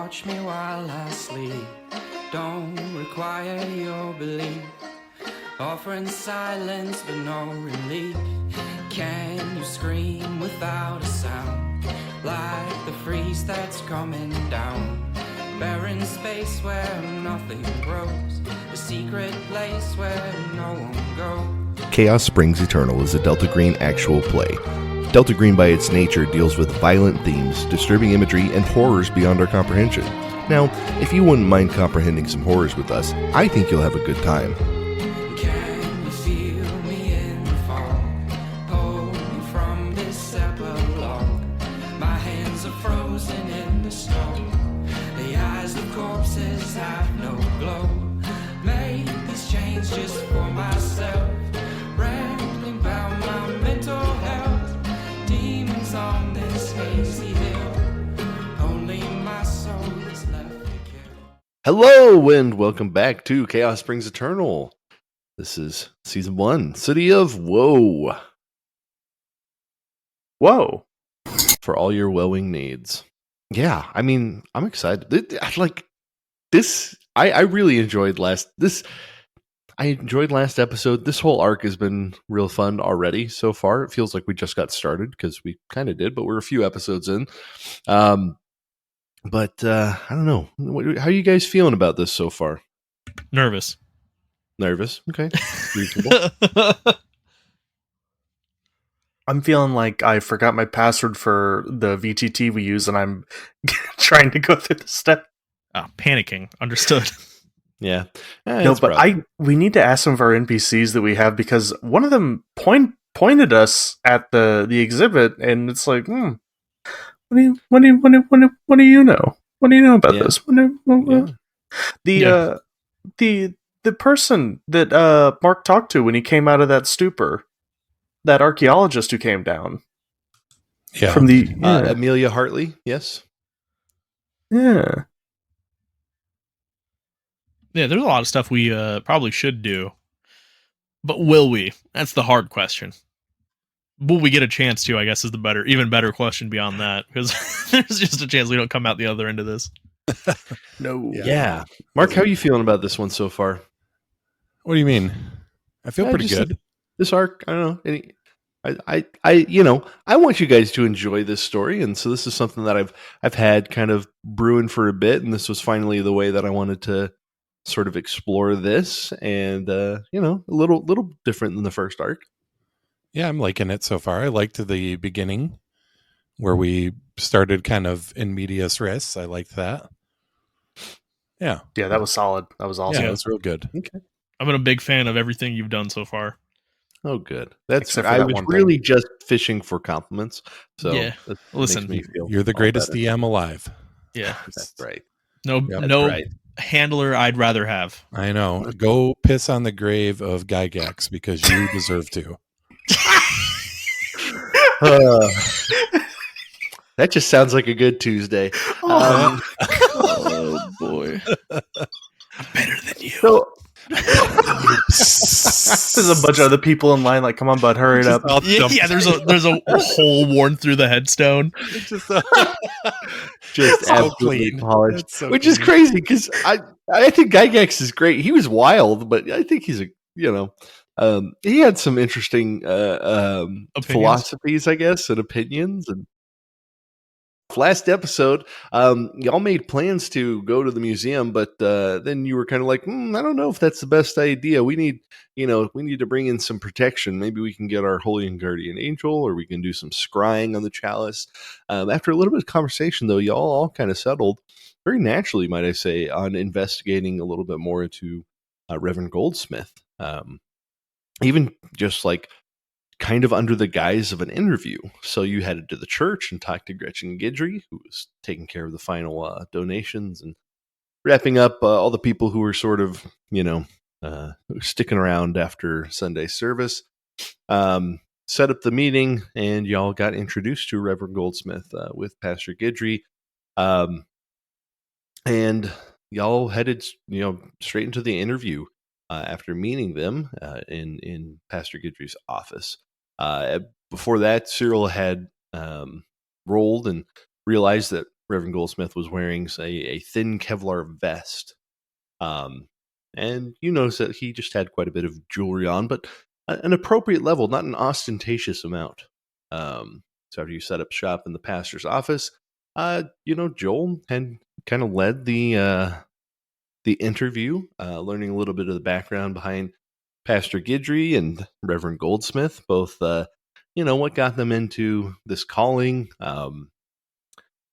watch me while I sleep. Don't require your belief. Offering silence but no relief. Can you scream without a sound? Like the freeze that's coming down. Barren space where nothing grows. A secret place where no one goes. Chaos Springs Eternal is a Delta Green actual play. Delta Green by its nature deals with violent themes, disturbing imagery, and horrors beyond our comprehension. Now, if you wouldn't mind comprehending some horrors with us, I think you'll have a good time. Can you feel me in the fall? Pull me from this epilogue. My hands are frozen in the snow. The eyes of corpses have no glow. Made these chains just for myself. Rambling about my mental health. Demons on this hazy hill. Only my soul is left to kill. Hello, and welcome back to Chaos Springs Eternal. This is Season 1, City of Woe. Whoa. For all your woeing needs. Yeah, I mean, I'm excited. Like, this, I really enjoyed last episode. This whole arc has been real fun already so far. It feels like we just got started because we kind of did, but we're a few episodes in. But I don't know. How are you guys feeling about this so far? Nervous. Okay. Reasonable. I'm feeling like I forgot my password for the VTT we use, and I'm trying to go through the step. Panicking. Understood. Yeah. No, but we need to ask some of our NPCs that we have, because one of them pointed us at the exhibit, and it's like, what do you know? What do you know about this? The person that Mark talked to when he came out of that stupor, that archaeologist who came down. Yeah. From the Amelia Hartley, yes. Yeah. Yeah, there's a lot of stuff we probably should do. But will we? That's the hard question. Will we get a chance to, I guess, is the even better question beyond that. Because there's just a chance we don't come out the other end of this. No. Yeah. Mark, how are you feeling about this one so far? What do you mean? I feel pretty good. This arc, I don't know. I want you guys to enjoy this story, and so this is something that I've had kind of brewing for a bit, and this was finally the way that I wanted to sort of explore this, and a little different than the first arc. Yeah, I'm liking it so far. I liked the beginning where we started kind of in medias res. I liked that. Yeah, that was solid. That was awesome. Yeah, it was real good. Okay. I've been a big fan of everything you've done so far. Oh, good. That's I was really just fishing for compliments. So yeah, listen, makes me feel you're the greatest better. DM alive. Yeah, that's right. No right. handler I'd rather have. I know. Go piss on the grave of Gygax because you deserve to. That just sounds like a good Tuesday. Oh boy, I'm better than you. So, there's a bunch of other people in line. Like, come on, bud, hurry it up. Yeah. There's a hole worn through the headstone. Just absolutely polished, which is crazy because I think Gygax is great. He was wild, but I think he's he had some interesting philosophies, I guess, and opinions. And last episode, y'all made plans to go to the museum, but then you were kind of like, I don't know if that's the best idea. We need to bring in some protection. Maybe we can get our holy and guardian angel, or we can do some scrying on the chalice. After a little bit of conversation, though, y'all all kind of settled very naturally, might I say, on investigating a little bit more into Reverend Goldsmith. Even just like kind of under the guise of an interview. So you headed to the church and talked to Gretchen Guidry, who was taking care of the final donations and wrapping up all the people who were sort of, sticking around after Sunday service. Set up the meeting, and y'all got introduced to Reverend Goldsmith with Pastor Guidry. And y'all headed, straight into the interview after meeting them in Pastor Guidry's office. Before that, Cyril had rolled and realized that Reverend Goldsmith was wearing a thin Kevlar vest. And you notice that he just had quite a bit of jewelry on, but an appropriate level, not an ostentatious amount. So after you set up shop in the pastor's office, Joel had kind of led the interview, learning a little bit of the background behind Pastor Guidry and Reverend Goldsmith, both, what got them into this calling,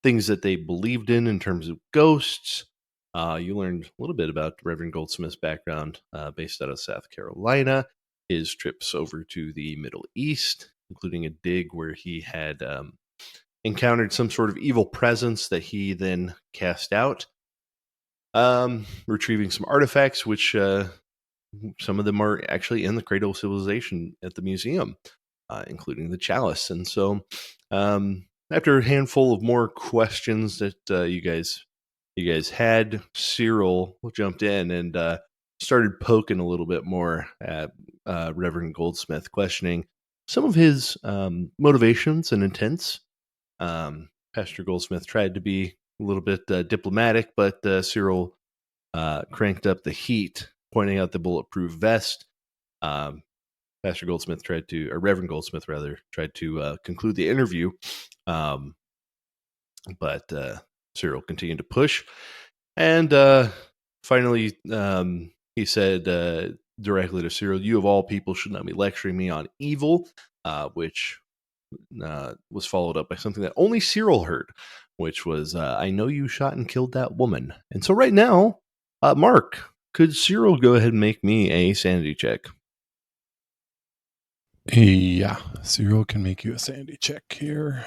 things that they believed in terms of ghosts. You learned a little bit about Reverend Goldsmith's background, based out of South Carolina, his trips over to the Middle East, including a dig where he had encountered some sort of evil presence that he then cast out, retrieving some artifacts, which some of them are actually in the Cradle of Civilization at the museum, including the chalice. And so after a handful of more questions that you guys had, Cyril jumped in and started poking a little bit more at Reverend Goldsmith, questioning some of his motivations and intents. Pastor Goldsmith tried to be a little bit diplomatic, but Cyril cranked up the heat, pointing out the bulletproof vest. Pastor Goldsmith Reverend Goldsmith rather, tried to conclude the interview, but Cyril continued to push, and finally he said directly to Cyril, "You of all people should not be lecturing me on evil," which was followed up by something that only Cyril heard, which was, "I know you shot and killed that woman." And so right now, Mark, could Cyril go ahead and make me a sanity check? Yeah, Cyril can make you a sanity check here.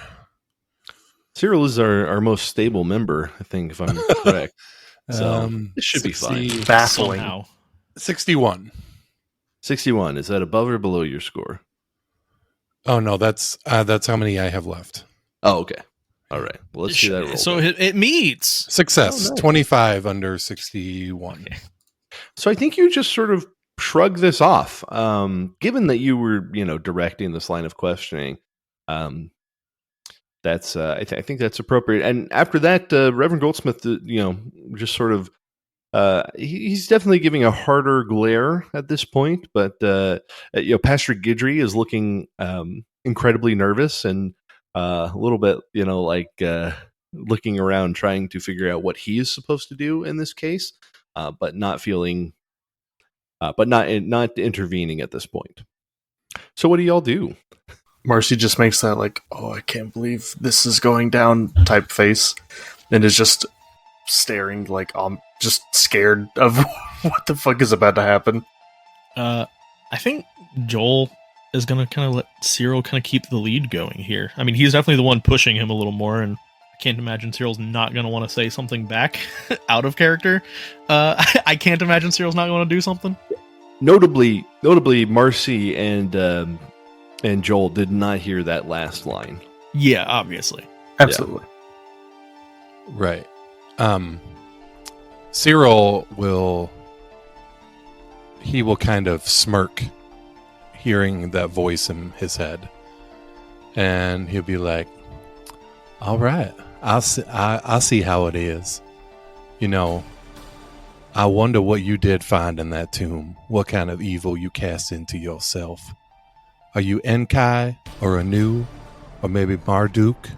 Cyril is our most stable member, I think, if I'm correct. So it should be fine. Baffling. Somehow. 61. 61. Is that above or below your score? Oh no, that's how many I have left. Oh, okay. All right. Well, let's see that roll. So it meets. Success. Oh, nice. 25 under 61. Okay. So I think you just sort of shrug this off. Given that you were, directing this line of questioning, that's I think that's appropriate. And after that, Reverend Goldsmith, just sort of, he's definitely giving a harder glare at this point. But Pastor Guidry is looking incredibly nervous and a little bit, looking around, trying to figure out what he is supposed to do in this case, but not feeling, but not intervening at this point. So what do y'all do? Marcy just makes that "Oh, I can't believe this is going down" type face, and is just staring just scared of what the fuck is about to happen. I think Joel is going to kind of let Cyril kind of keep the lead going here. I mean, he's definitely the one pushing him a little more, and I can't imagine Cyril's not going to want to say something back out of character. I can't imagine Cyril's not going to do something. Notably, Marcy and Joel did not hear that last line. Yeah, obviously. Absolutely. Right. Cyril will kind of smirk hearing that voice in his head, and he'll be like, "All right, I'll see how it is. I wonder what you did find in that tomb, what kind of evil you cast into yourself. Are you Enkai or Anu or maybe Marduk?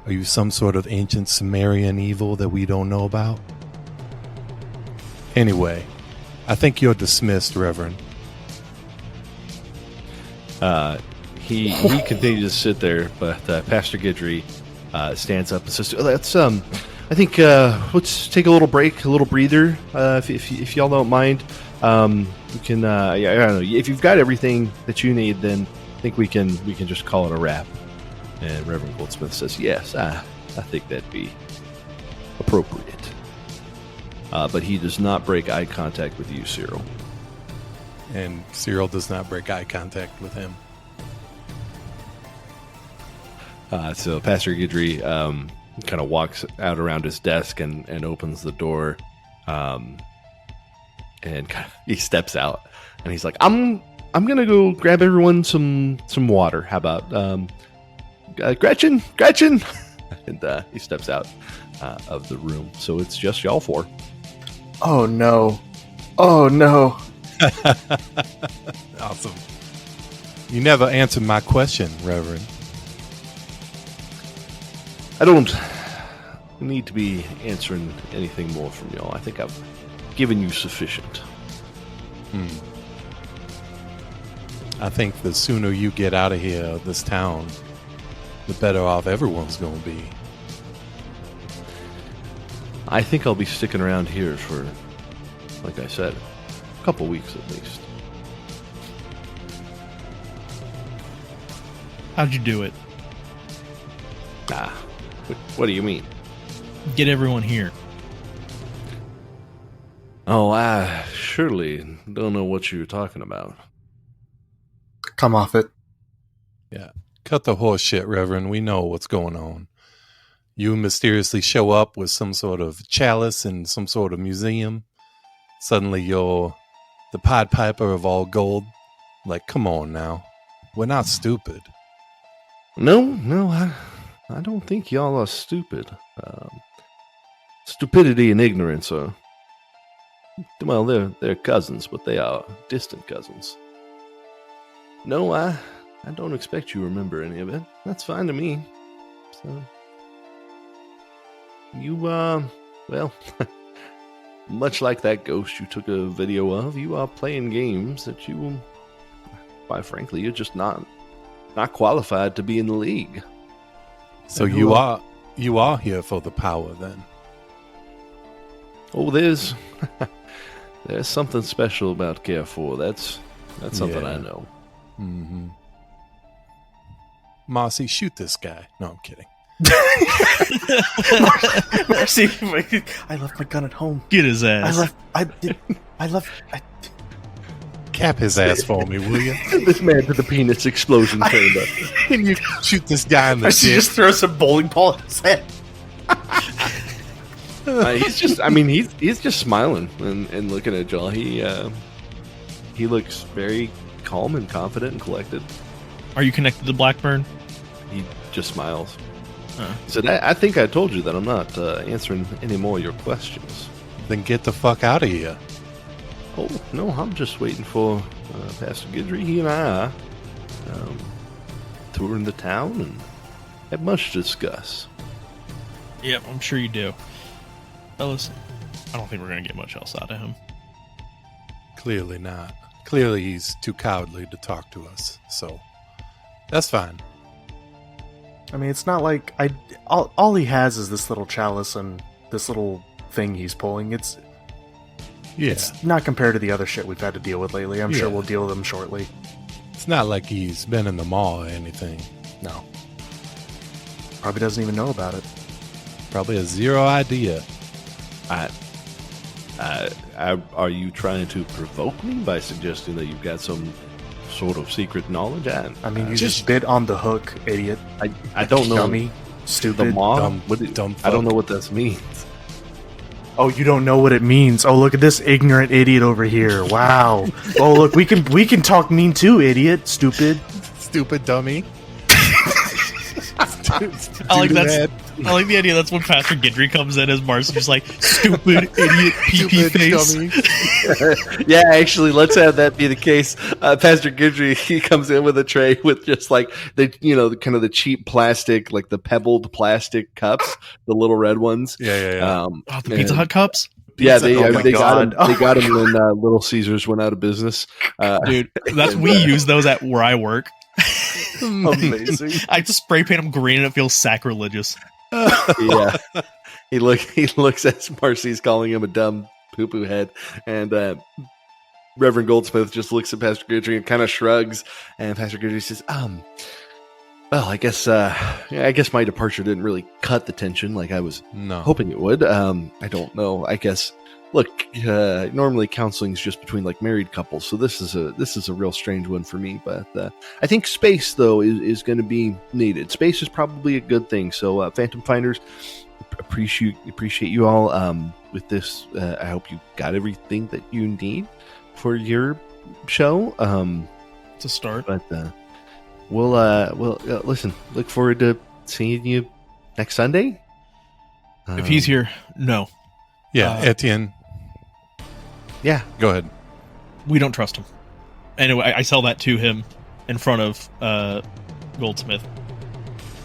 Are you some sort of ancient Sumerian evil that we don't know about? Anyway, I think you're dismissed, Reverend." He continues to sit there, but Pastor Guidry stands up and says, "Let's I think let's take a little break, a little breather, if y'all don't mind. We can, I don't know, if you've got everything that you need, then I think we can just call it a wrap." And Reverend Goldsmith says, "Yes, I think that'd be appropriate." But he does not break eye contact with you, Cyril. And Cyril does not break eye contact with him. So Pastor Guidry kind of walks out around his desk and opens the door, and he steps out, and he's like, I'm gonna go grab everyone some water. How about Gretchen?" And he steps out of the room. So it's just y'all four. Oh no. Oh no. Awesome. You never answered my question, Reverend. I don't need to be answering anything more from y'all. I think I've given you sufficient. I think the sooner you get out of here, this town, the better off everyone's going to be. I think I'll be sticking around here for, like I said, a couple weeks at least. How'd you do it? What do you mean? Get everyone here. Oh, I surely don't know what you're talking about. Come off it. Yeah. Cut the horse shit, Reverend. We know what's going on. You mysteriously show up with some sort of chalice in some sort of museum. Suddenly you're the Pied Piper of all gold. Like, come on now. We're not stupid. No, I don't think y'all are stupid. Stupidity and ignorance are, well, they're cousins, but they are distant cousins. No, I don't expect you to remember any of it. That's fine to me. So, you, well, much like that ghost you took a video of, you are playing games that you, quite frankly, you're just not qualified to be in the league. So you are here for the power then. Oh, there's something special about Carrefour. That's something I know. Mm-hmm. Marcy, shoot this guy. No, I'm kidding. Marcy, I left my gun at home. Get his ass. I left. Cap his ass for me, will you? This man to the penis explosion chamber. Can you shoot this guy in the Marcy dick? just throws a bowling ball at his head. He's just smiling and looking at y'all. He looks very calm and confident and collected. Are you connected to Blackburn? He just smiles. He said, I think I told you that I'm not answering any more of your questions. Then get the fuck out of here. Oh, no, I'm just waiting for Pastor Guidry. He and I touring the town and have much to discuss. Yep, I'm sure you do. Fellas, I don't think we're going to get much else out of him. Clearly not. Clearly he's too cowardly to talk to us. So, that's fine. I mean, it's not like all he has is this little chalice and this little thing he's pulling. It's not compared to the other shit we've had to deal with lately. I'm sure we'll deal with them shortly. It's not like he's been in the mall or anything. No. Probably doesn't even know about it. Probably has zero idea. Are you trying to provoke me by suggesting that you've got some sort of secret knowledge? I mean, you just bit on the hook, idiot. I don't know. Dummy. Stupid. The maw? Dumb I don't fuck. know what that means. Oh, you don't know what it means. Oh, look at this ignorant idiot over here. Wow. Oh, look, we can talk mean too, idiot. Stupid. Stupid dummy. I like the idea that's when Pastor Guidry comes in as Marcy, just like, stupid idiot pee face. Dummy. Yeah, actually, let's have that be the case. Pastor Guidry, he comes in with a tray with just like the kind of the cheap plastic, like the pebbled plastic cups, the little red ones. Yeah. The Pizza Hut cups? Yeah, Oh my they got God. them. They got them when Little Caesars went out of business. Dude, we use those at where I work. Amazing. I just spray paint them green and it feels sacrilegious. Yeah, he looks as Marcy's calling him a dumb poo-poo head, and Reverend Goldsmith just looks at Pastor Guidry and kind of shrugs, and Pastor Guidry says, well, I guess my departure didn't really cut the tension like I was hoping it would. I don't know. I guess, look, normally counseling is just between like married couples, so this is a real strange one for me. But I think space though is going to be needed. Space is probably a good thing. So Phantom Phinders, appreciate you all with this. I hope you got everything that you need for your show. To start, but we'll listen. Look forward to seeing you next Sunday. If he's here, no. Yeah, Etienne, Yeah. go ahead. We don't trust him. Anyway, I sell that to him in front of Goldsmith.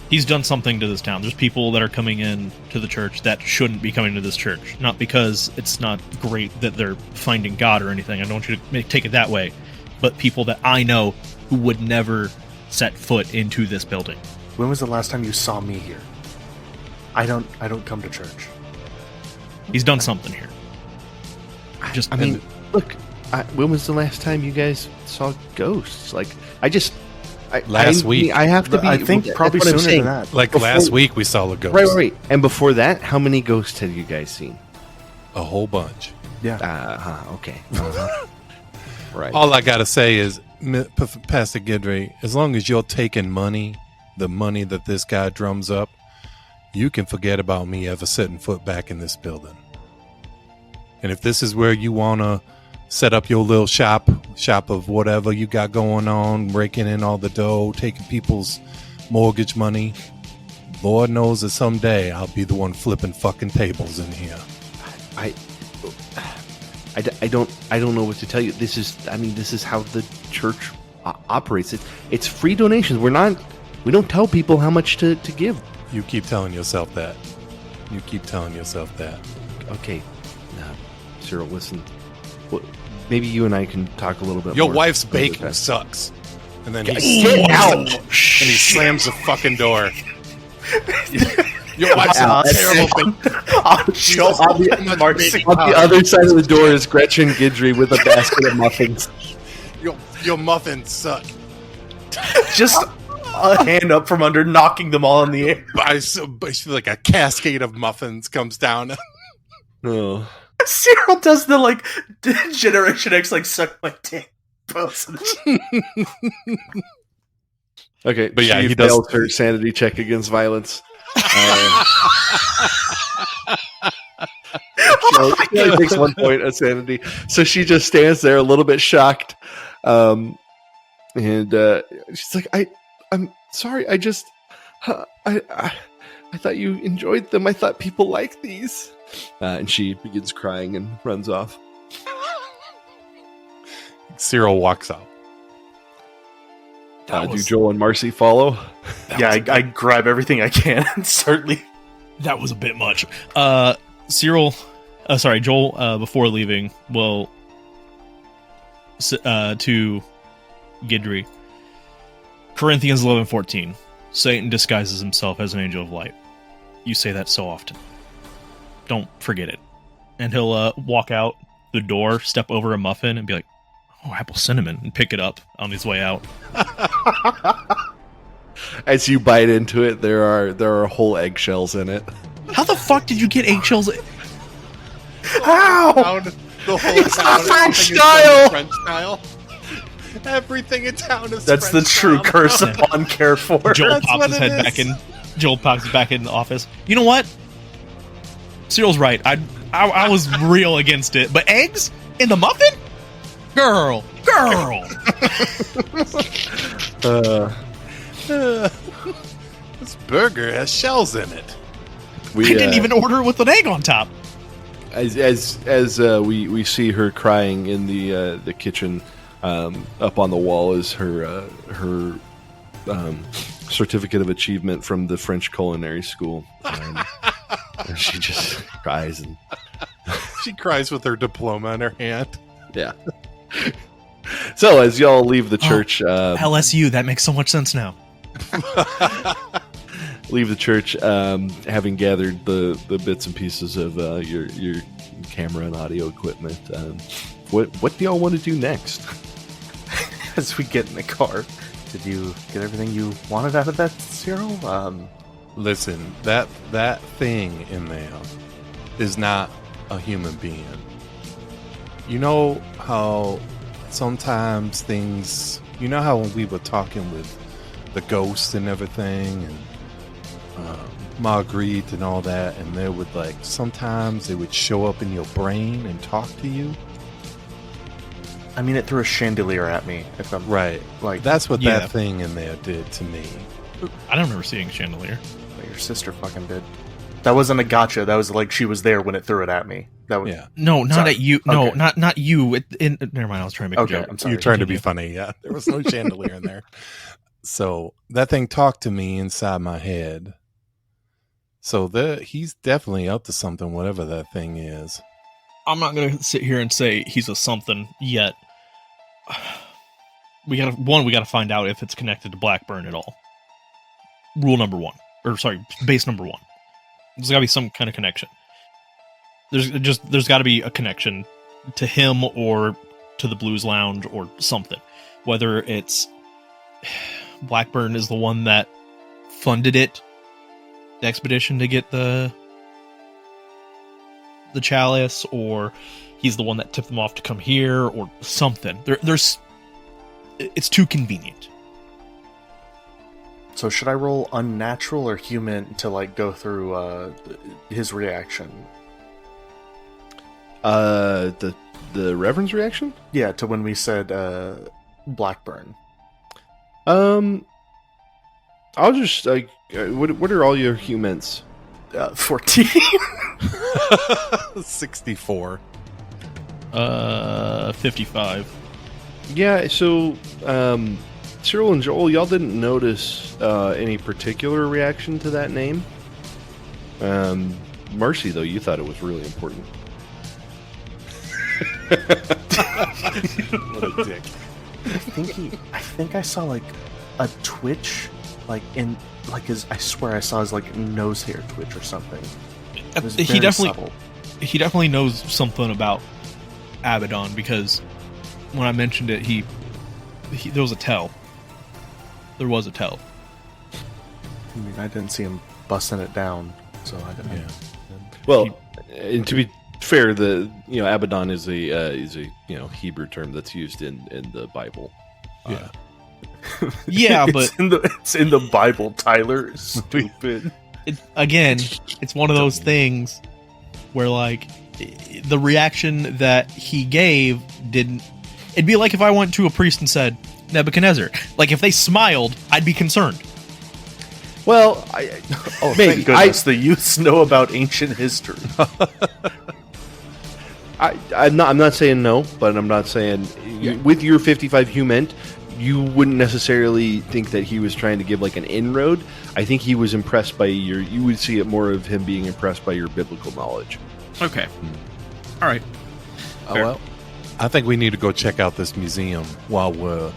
He's done something to this town. There's people that are coming in to the church that shouldn't be coming to this church. Not because it's not great that they're finding God or anything. I don't want you to take it that way. But people that I know who would never set foot into this building. When was the last time you saw me here? I don't come to church. He's done something here. I mean, look, when was the last time you guys saw ghosts? Like, Last week. I have to be. I think probably that's what I'm sooner saying. than that. Like last week, we saw a ghost. Right. And before that, how many ghosts have you guys seen? A whole bunch. Yeah. Okay. Right. All I gotta say is, Pastor Gidry, as long as you're taking money, the money that this guy drums up, you can forget about me ever setting foot back in this building. And if this is where you wanna set up your little shop of whatever you got going on, raking in all the dough, taking people's mortgage money, Lord knows that someday I'll be the one flipping fucking tables in here. I don't know what to tell you. This is how the church operates. It's free donations. We don't tell people how much to give. You keep telling yourself that. Okay, Cyril, listen. Maybe you and I can talk a little bit. Your more wife's about baking that. sucks. And then Get out! and he slams the fucking door. Your wife's Wow, a terrible baker. On the other side of the door is Gretchen Gidry with a basket of muffins. Your muffins suck. Just a hand up from under, knocking them all in the air. I feel like a cascade of muffins comes down. Oh. Cyril does the Generation X suck my dick pose. Okay, But yeah, she he does- failed her sanity check against violence. She only takes 1 point of sanity, so she just stands there a little bit shocked, and she's like, "I'm sorry. I thought you enjoyed them. I thought people like these." And she begins crying and runs off. Cyril walks out. Do Joel and Marcy follow? Yeah, I grab everything I can and certainly. That was a bit much. Joel, before leaving, will to Gidry. Corinthians 11:14. Satan disguises himself as an angel of light. You say that so often. Don't forget it. And he'll walk out the door, step over a muffin, and be like, "Oh, apple cinnamon," and pick it up on his way out. As you bite into it, there are whole eggshells in it. How the fuck did you get eggshells? How? The whole It's town the French is style! French style. Everything in town is That's French the true style. curse upon Carrefour. Joel That's pops what his it head is. back in. Joel pops back in the office. You know what? Cyril's right. I was real against it, but eggs in the muffin? Girl. This burger has shells in it. I didn't even order it with an egg on top. As we see her crying in the kitchen, up on the wall is her certificate of achievement from the French culinary school. And she just cries and She cries with her diploma in her hand. yeah. So as y'all leave the church, LSU, that makes so much sense now. leave the church, having gathered the bits and pieces of your camera and audio equipment. What do y'all want to do next? As we get in the car, did you get everything you wanted out of that, Cyril? Listen, that thing in there is not a human being. You know how sometimes things... You know how when we were talking with the ghosts and everything, and Marguerite and all that, and they would sometimes they would show up in your brain and talk to you? I mean, it threw a chandelier at me. If I'm Right. like, That's what Yeah. that thing in there did to me. I don't remember seeing a chandelier. your sister fucking did. That wasn't a gotcha. That was like she was there when it threw it at me. That was, Yeah. No, not Sorry. at you. No, Okay. not you. Never mind. I was trying to make Okay, a joke. I'm sorry. You're trying to be Continue. funny. Yeah. There was no chandelier in there. So that thing talked to me inside my head. So he's definitely up to something, whatever that thing is. I'm not gonna sit here and say he's a something yet. We gotta find out if it's connected to Blackburn at all. Rule number one, or sorry, base number one. There's gotta be some kind of connection. There's gotta be a connection to him or to the Blues Lounge or something. Whether it's Blackburn is the one that funded the expedition to get the chalice, or he's the one that tipped them off to come here, or something. It's too convenient. So should I roll unnatural or human to like go through his reaction? The Reverend's reaction? Yeah, to when we said Blackburn. I'll just like. What are all your humans? 14. 64. 55. Yeah, so Cyril and Joel, y'all didn't notice any particular reaction to that name. Mercy, though, you thought it was really important. What a dick. I think I saw like a twitch, like in like his. I swear I saw his like nose hair twitch or something. It was He very definitely subtle. he definitely knows something about Abaddon, because when I mentioned it, he there was a tell. There was a tell. I mean, I didn't see him busting it down, so I didn't. Yeah. Well, and to be fair, Abaddon is a Hebrew term that's used in the Bible. Yeah. Yeah, but it's in the Bible, Tyler. Stupid. it's one of those things where like the reaction that he gave didn't. It'd be like if I went to a priest and said Nebuchadnezzar. Like if they smiled, I'd be concerned. Well, Oh, maybe thank goodness the youths know about ancient history. I'm not saying no, but I'm not saying with your 55 human, you wouldn't necessarily think that he was trying to give like an inroad. I think he was impressed by you would see it more of him being impressed by your biblical knowledge. Okay. All right. Oh, Fair. well, I think we need to go check out this museum while we're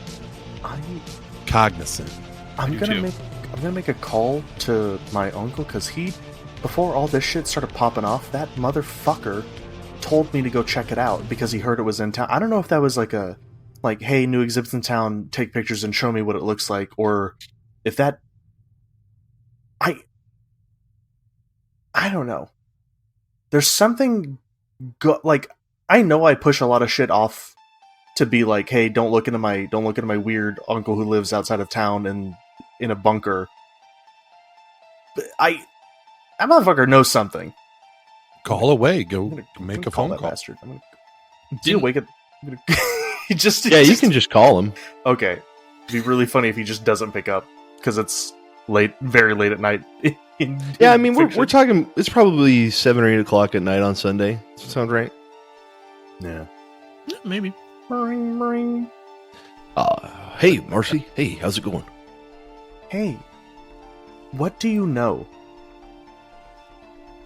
cognizant. I'm do gonna too. make a call to my uncle because before all this shit started popping off, that motherfucker told me to go check it out because he heard it was in town. I don't know if that was like hey, new exhibits in town, take pictures and show me what it looks like, or if that I don't know. There's something like I know I push a lot of shit off to be like, hey, don't look into my weird uncle who lives outside of town and in a bunker. But that motherfucker knows something. Call away. I'm Go gonna make a call phone that call. bastard. I'm gonna do you wake up. I'm gonna, You can just call him. Okay, it'd be really funny if he just doesn't pick up because it's very late at night. Yeah, I mean we're fiction. talking. It's probably 7 or 8 o'clock at night on Sunday. Does that sound right? Yeah. Yeah, maybe. Ring, ring. Hey, Marcy. Hey, how's it going? Hey, what do you know?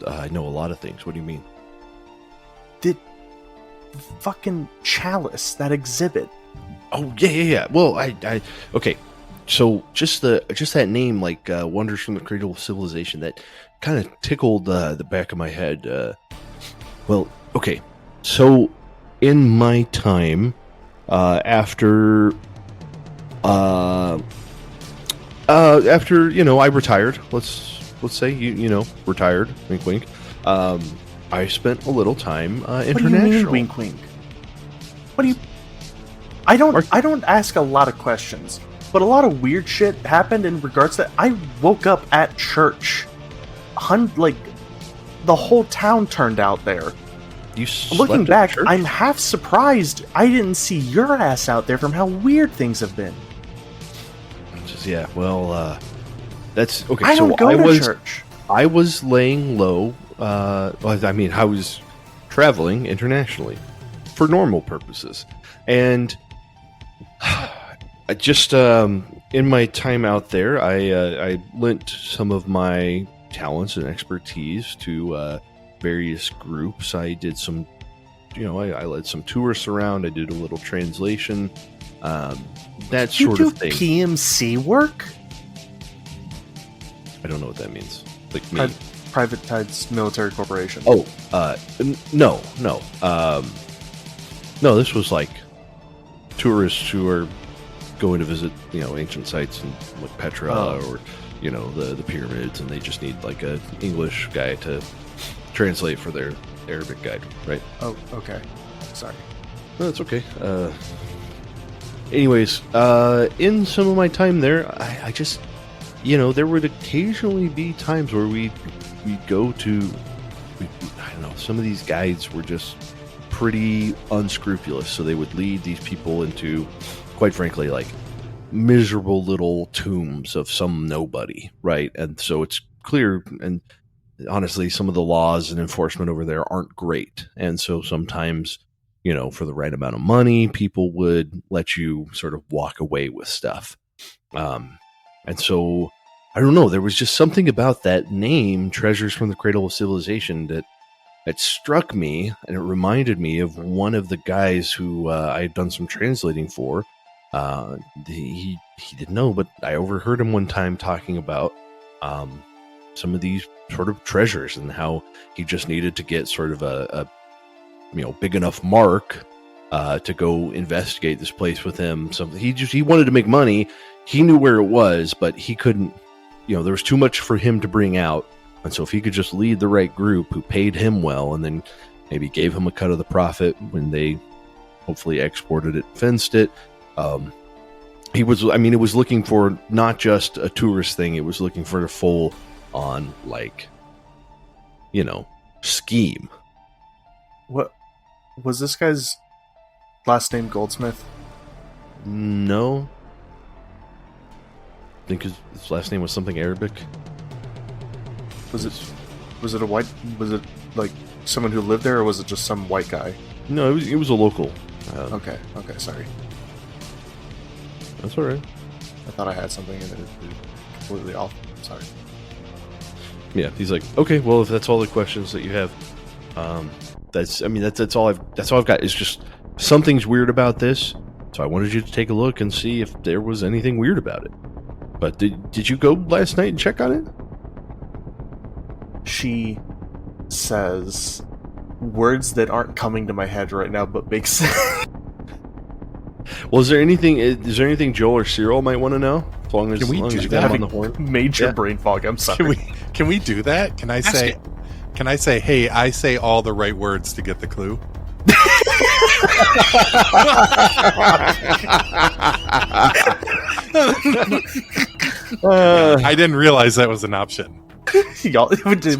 I know a lot of things. What do you mean? Did fucking chalice, that exhibit? Oh yeah. Well, I okay. So just that name, like Wonders from the Cradle of Civilization, that kind of tickled the back of my head. Well, okay. So in my time, after I retired. Let's say you retired. Wink, wink. I spent a little time international. What do you mean, wink, wink? What do you? I don't ask a lot of questions, but a lot of weird shit happened in regards to that. I woke up at church, like the whole town turned out there. You Looking slept at back, church? I'm half surprised I didn't see your ass out there from how weird things have been. Yeah. Well, that's okay. I don't go to church. I was laying low. I was traveling internationally for normal purposes, and I just in my time out there, I lent some of my talents and expertise to various groups. I did some, I led some tourists around. I did a little translation, that sort of thing. PMC work? I don't know what that means. Like me. Privatized military corporation. Oh, no. No, this was like tourists who are going to visit, ancient sites in like Petra or, the pyramids, and they just need like a English guy to translate for their Arabic guide, right? Oh, okay. Sorry. No, that's okay. Anyways, in some of my time there, I just, there would occasionally be times where we'd go to, I don't know, some of these guides were just pretty unscrupulous, so they would lead these people into, quite frankly, like miserable little tombs of some nobody, right? And so it's clear, and honestly, some of the laws and enforcement over there aren't great, and so sometimes, for the right amount of money, people would let you sort of walk away with stuff. And so, I don't know, there was just something about that name, Treasures from the Cradle of Civilization, that struck me, and it reminded me of one of the guys who I had done some translating for. He didn't know, but I overheard him one time talking about some of these sort of treasures and how he just needed to get sort of a big enough mark to go investigate this place with him. So he wanted to make money. He knew where it was, but he couldn't, there was too much for him to bring out. And so if he could just lead the right group who paid him well and then maybe gave him a cut of the profit when they hopefully exported it, fenced it, it was looking for not just a tourist thing. It was looking for a full on, scheme. What was this guy's last name? Goldsmith? No. I think his last name was something Arabic. Was it like someone who lived there, or was it just some white guy? No, it was a local. Okay, sorry. That's all right. I thought I had something and it was completely off. Sorry. Yeah, he's like, okay, well, if that's all the questions that you have, that's all I've got. It's just something's weird about this, so I wanted you to take a look and see if there was anything weird about it. But did you go last night and check on it? She says words that aren't coming to my head right now, but make sense. Well, is there anything Joel or Cyril might want to know? As long as you got him on the horn. Major brain fog. I'm sorry. Can we do that? Can I say, hey, I say all the right words to get the clue? I didn't realize that was an option. Y'all,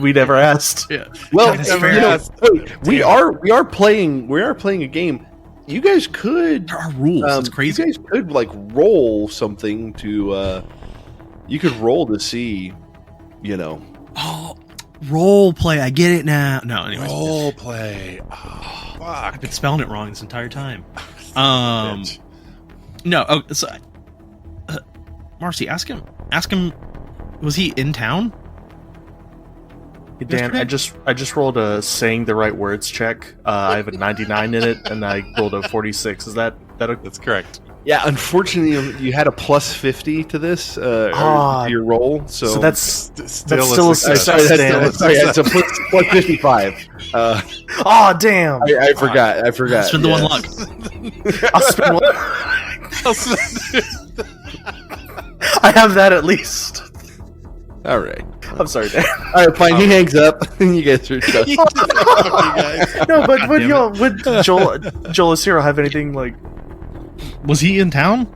we never asked. Yeah. Well, we are playing a game. You guys could. There are rules. It's crazy. You guys could roll something to. You could roll to see, Oh, role play. I get it now. No, anyways. Role play. Oh, fuck. I've been spelling it wrong this entire time. No. Oh, so, Marcy, ask him. Was he in town? Hey, Dan, I just rolled a saying the right words check. I have a 99 in it, and I rolled a 46. Is that That's correct. Yeah, unfortunately, you had a plus 50 to this to your roll, so that's still a success. Sorry, it's a plus 55. Oh, damn! I forgot. Spend the one luck. I'll spend one. I have that at least. All right. I'm sorry, Dan. All right, fine. He hangs up, and you guys are done. No, but would Joel or Cyril have anything like? Was he in town?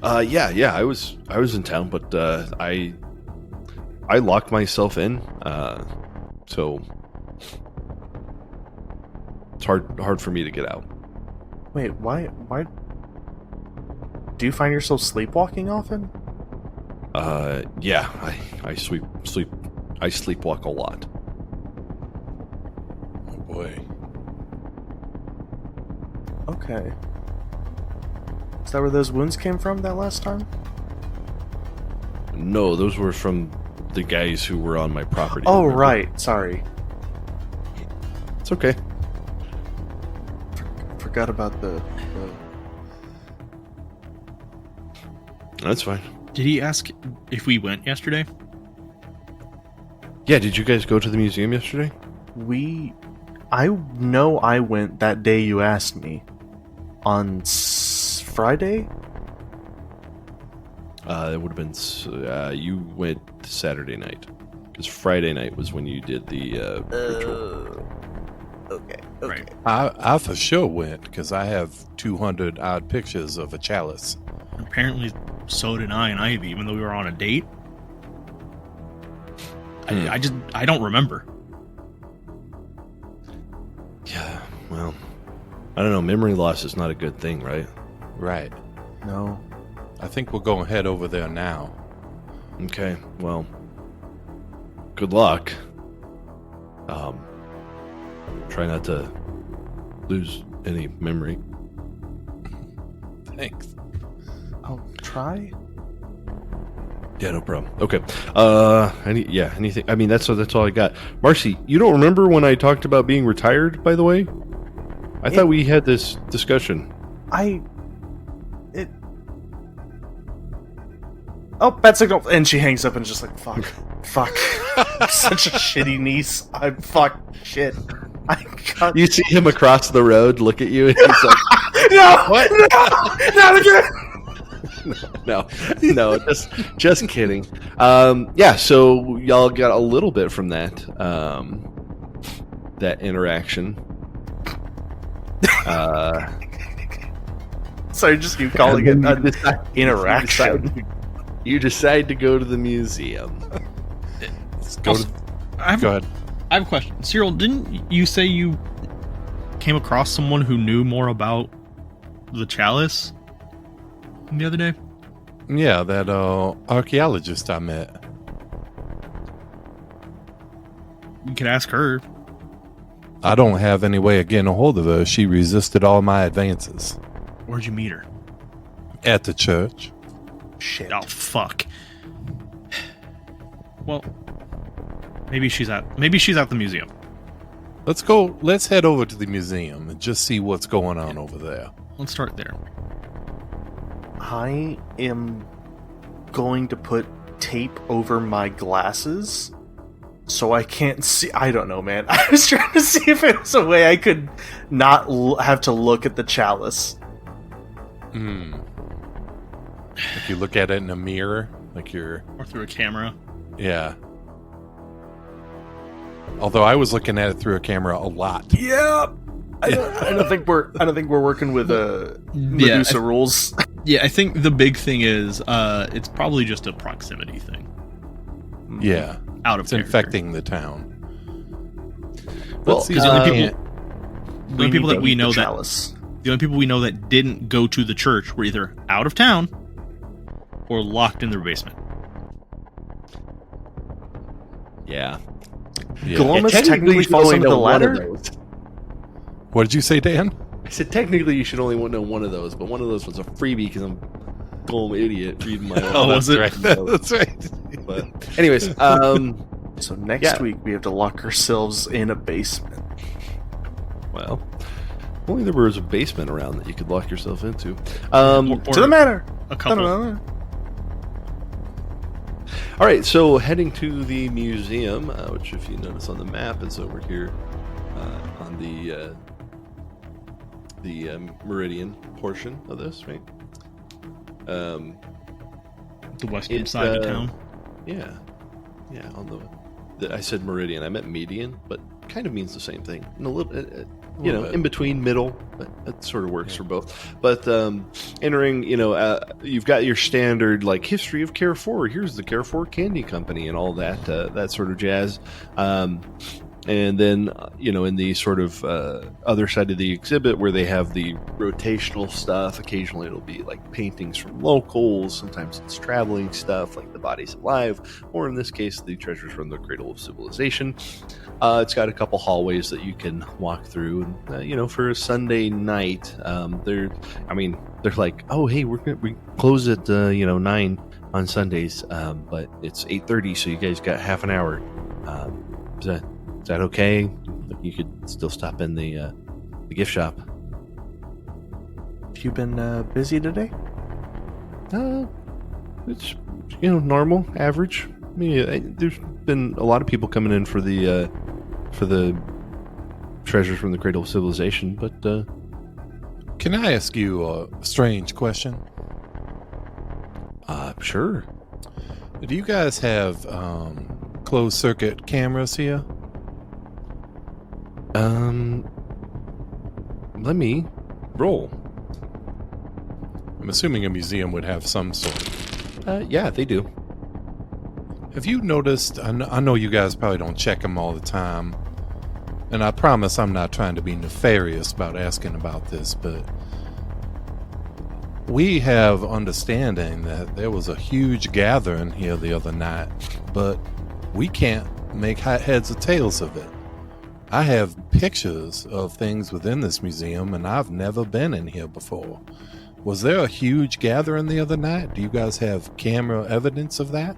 Yeah. I was in town, but I locked myself in, so it's hard for me to get out. Wait, why? Do you find yourself sleepwalking often? Yeah, I sleep I sleepwalk a lot. Oh boy. Okay. Is that where those wounds came from that last time? No, those were from the guys who were on my property. Oh, remember? right. Sorry. It's okay. Forgot about the That's fine. Did he ask if we went yesterday? Yeah, did you guys go to the museum yesterday? I know I went that day you asked me. On Friday? It would have been you went Saturday night, because Friday night was when you did the ritual. Okay. Right. I for sure went because I have 200 odd pictures of a chalice. Apparently, so did I and Ivy, even though we were on a date. I don't remember. Yeah, well, I don't know. Memory loss is not a good thing, right? Right. No. I think we're going to head over there now. Okay, well, good luck. Try not to lose any memory. Thanks. I'll try. Yeah, no problem. Okay. Anything? I mean, that's all I got. Marcy, you don't remember when I talked about being retired? By the way, I thought we had this discussion. Oh, bad signal. And she hangs up and is just like, fuck. I'm such a shitty niece. Shit. I got... You see him across the road, look at you, and he's like, No! What? No! Not again! no, just kidding. Yeah, so y'all got a little bit from that interaction. Sorry, just keep calling it an interaction. You decide to go to the museum. Let's go Also, go ahead. I have a question. Cyril, didn't you say you came across someone who knew more about the chalice the other day? Yeah, that archaeologist I met. You could ask her. I don't have any way of getting a hold of her. She resisted all my advances. Where'd you meet her? At the church. Shit. Oh, fuck. Well, maybe she's at the museum. Let's go. Let's head over to the museum and just see what's going on over there. Let's start there. I am going to put tape over my glasses so I can't see. I don't know, man. I was trying to see if it was a way I could not have to look at the chalice. If you look at it in a mirror, like you're... Or through a camera. Yeah. Although I was looking at it through a camera a lot. Yeah. I don't think we're working with Medusa rules. Yeah, I think the big thing is it's probably just a proximity thing. Yeah. Out of It's character. infecting the town. Well, Let's see because if the we only can't- the only people that we know chalice. the only people we know that didn't go to the church were either out of town or locked in their basement. Yeah. Yeah. Glomus Yeah, technically you should falls only under the know one of ladder. those. What did you say, Dan? I said technically you should only know one of those, but one of those was a freebie because I'm a dumb idiot reading my own. Oh, was it? Right. That's right. But anyways, So next Yeah. week we have to lock ourselves in a basement. well, if only there was a basement around that you could lock yourself into. Or To the matter. a couple. All right, so heading to the museum, which, if you notice on the map, is over here on the meridian portion of this, right? The western It, side of town. Yeah, on the I said meridian, I meant median, but kind of means the same thing. And a little, bit. in between, middle. But it sort of works for both. But entering, you've got your standard like history of Carrefour. Here's the Carrefour Candy Company and all that that sort of jazz. And then, in the sort of other side of the exhibit where they have the rotational stuff, occasionally it'll be like paintings from locals. Sometimes it's traveling stuff like the Bodies Alive, or in this case, the Treasures from the Cradle of Civilization. It's got a couple hallways that you can walk through. And, for a Sunday night, they're like, oh, hey, we close at, 9 on Sundays, but it's 8:30, so you guys got half an hour. Is that okay? You could still stop in the gift shop. Have you been busy today? It's normal, average. I mean, there's been a lot of people coming in for the Treasures from the Cradle of Civilization, but Can I ask you a strange question? Sure. Do you guys have closed circuit cameras here? Let me roll. I'm assuming a museum would have some sort. Yeah, they do. Have you noticed, I know you guys probably don't check them all the time, and I promise I'm not trying to be nefarious about asking about this, but we have understanding that there was a huge gathering here the other night, but we can't make heads or tails of it. I have pictures of things within this museum, and I've never been in here before. Was there a huge gathering the other night? Do you guys have camera evidence of that?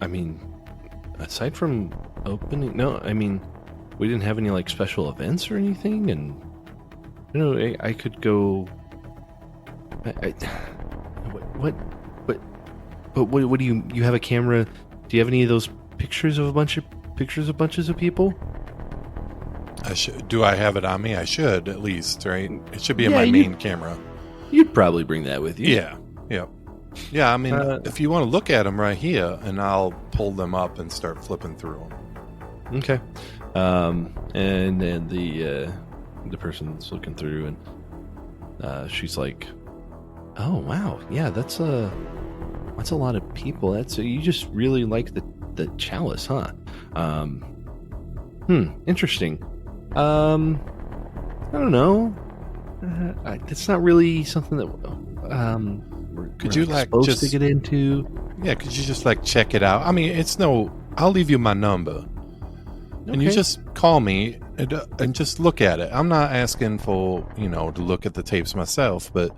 I mean, aside from opening, no, I mean, we didn't have any like special events or anything, and I could go. What do you have a camera? Do you have any of those pictures of bunches of people? I should. Do I have it on me? I should, at least, right? It should be in Yeah, my main camera. You'd probably bring that with you. Yeah, I mean, if you want to look at them right here, and I'll pull them up and start flipping through them. Okay. And then the person's looking through, and she's like, "Oh wow, yeah, that's a lot of people. You just really like the chalice, huh? Interesting. I don't know. It's not really something that Could you we're like supposed just to get into? Yeah, could you just like check it out? I mean, I'll leave you my number, and you Okay. just call me and just look at it. I'm not asking for to look at the tapes myself, but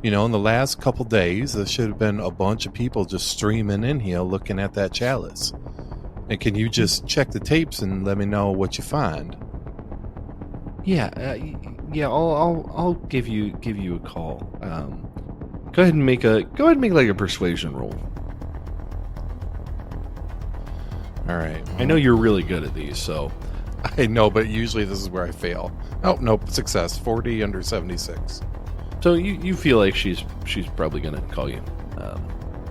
in the last couple days, there should have been a bunch of people just streaming in here looking at that chalice. And can you just check the tapes and let me know what you find? Yeah, I'll give you a call. Go ahead and make like a persuasion roll. All right. I know you're really good at these, so I know, but usually this is where I fail. Oh, nope, success. 40 under 76. so you feel like she's probably gonna call you.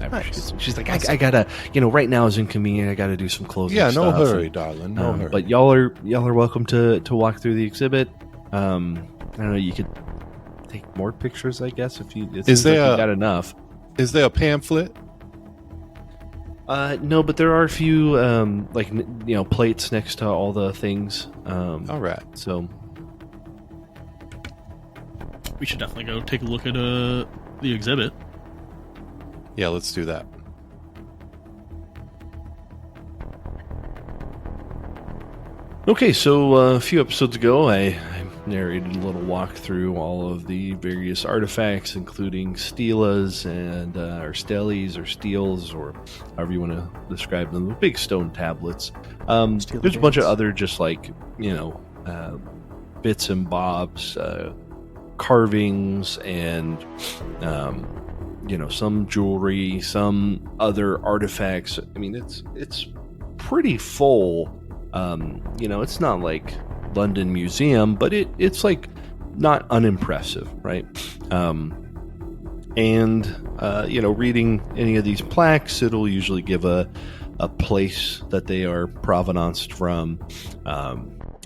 After Nice. she's like, I gotta, right now is inconvenient. I gotta do some closing. Yeah, no stuff, hurry, and, darling. No hurry. But y'all are welcome to walk through the exhibit. I don't know. You could take more pictures, I guess, if you. It seems like you got enough? Is there a pamphlet? No, but there are a few plates next to all the things. All right. So We should definitely go take a look at the exhibit. Yeah, let's do that. okay, so a few episodes ago, I narrated a little walk through all of the various artifacts, including stelas and or stellies or steels, or however you want to describe them, the big stone tablets. There's a bunch of other just bits and bobs, carvings, and some jewelry, some other artifacts. I mean, it's pretty full. It's not like London Museum, but it's like not unimpressive, right? Reading any of these plaques, it'll usually give a place that they are provenanced from.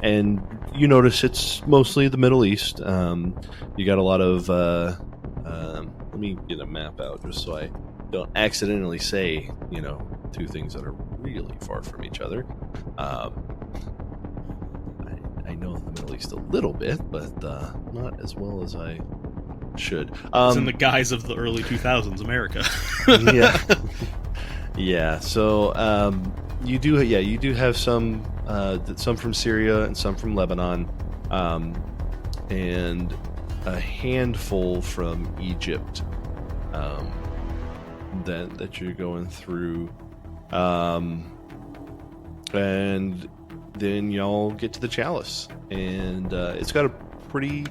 And you notice it's mostly the Middle East. You got a lot of let me get a map out just so I don't accidentally say two things that are really far from each other. I know the Middle East a little bit, but not as well as I should. It's in the guise of the early 2000s America. Yeah. Yeah. So you do have some from Syria and some from Lebanon, and a handful from Egypt that you're going through, and then y'all get to the chalice, and it's got a pretty